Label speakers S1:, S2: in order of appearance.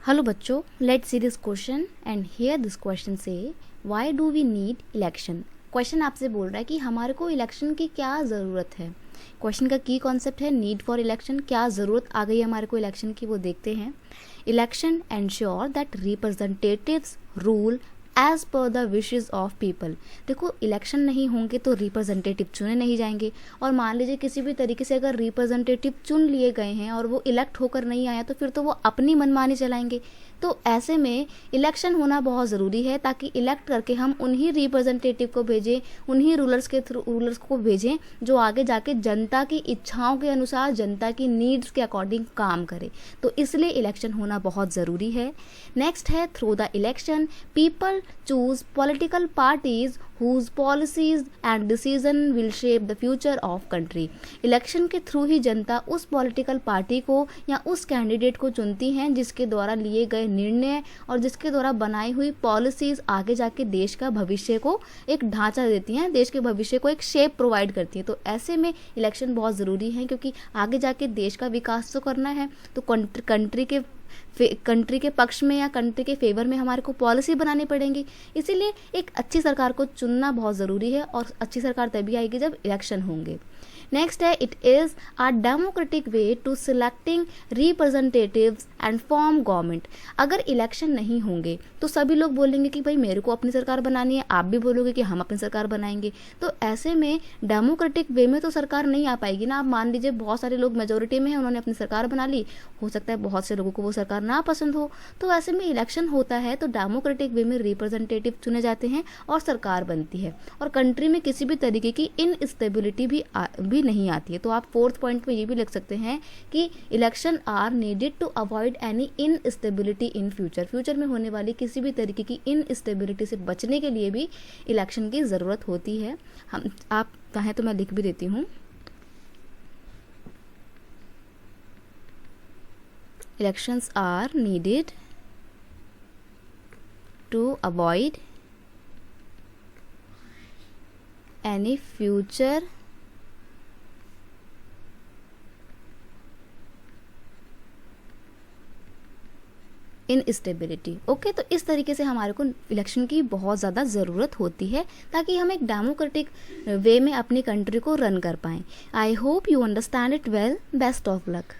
S1: Hello बच्चों, let's see this question and here this question से why do we need election. Question आपसे बोल रहा है कि हमारे को इलेक्शन की क्या ज़रूरत है। क्वेश्चन का की कॉन्सेप्ट है नीड फॉर इलेक्शन, क्या ज़रूरत आ गई हमारे को इलेक्शन की, वो देखते हैं। Election ensure that representatives rule as per the wishes of people. देखो, इलेक्शन नहीं होंगे तो रिप्रेजेंटेटिव चुने नहीं जाएंगे, और मान लीजिए किसी भी तरीके से अगर रिप्रेजेंटेटिव चुन लिए गए हैं और वो इलेक्ट होकर नहीं आया तो फिर तो वो अपनी मनमानी चलाएंगे। तो ऐसे में इलेक्शन होना बहुत ज़रूरी है ताकि इलेक्ट करके हम उन्हीं रिप्रेजेंटेटिव को भेजें, उन्हीं रूलर्स को भेजें जो आगे जाके जनता की इच्छाओं के अनुसार, जनता की नीड्स के अकॉर्डिंग काम करे। तो इसलिए इलेक्शन होना बहुत ज़रूरी है। नेक्स्ट है, through the election people choose political parties whose policies and decision will shape the future of country। Election के थ्रू ही जनता उस पॉलिटिकल पार्टी को या उस कैंडिडेट को चुनती हैं जिसके द्वारा लिए गए निर्णय और जिसके द्वारा बनाई हुई पॉलिसीज आगे जाके देश का भविष्य को एक ढांचा देती हैं, देश के भविष्य को एक शेप प्रोवाइड करती है। तो ऐसे में इलेक्शन बहुत ज़रूरी है क्योंकि आगे जाके देश का विकास तो करना है, तो कंट्री के पक्ष में या कंट्री के फेवर में हमारे को पॉलिसी बनानी पड़ेंगी। इसीलिए एक अच्छी सरकार को चुनना बहुत ज़रूरी है और अच्छी सरकार तभी आएगी जब इलेक्शन होंगे। नेक्स्ट है, it is a democratic way to selecting representatives and form government. अगर इलेक्शन नहीं होंगे तो सभी लोग बोलेंगे कि भाई मेरे को अपनी सरकार बनानी है, आप भी बोलोगे कि हम अपनी सरकार बनाएंगे। तो ऐसे में डेमोक्रेटिक वे में तो सरकार नहीं आ पाएगी ना। आप मान लीजिए बहुत सारे लोग मेजोरिटी में हैं, उन्होंने अपनी सरकार बना ली, हो सकता है बहुत से लोगों को वो सरकार ना पसंद हो। तो ऐसे में इलेक्शन होता है तो डेमोक्रेटिक वे में रिप्रेजेंटेटिव चुने जाते हैं और सरकार बनती है, और कंट्री में किसी भी तरीके की इनस्टेबिलिटी भी नहीं आती है। तो आप फोर्थ पॉइंट में ये भी लिख सकते हैं कि election are needed to avoid any instability in future. Future में होने वाली किसी भी तरीके की इनस्टेबिलिटी से बचने के लिए भी इलेक्शन की ज़रूरत होती है। आप चाहें तो मैं लिख भी देती हूँ। Elections are needed to avoid any future instability. Okay, तो इस तरीके से हमारे को इलेक्शन की बहुत ज़्यादा ज़रूरत होती है ताकि हम एक डेमोक्रेटिक वे में अपनी कंट्री को रन कर पाएँ। I hope you understand it well. Best of luck.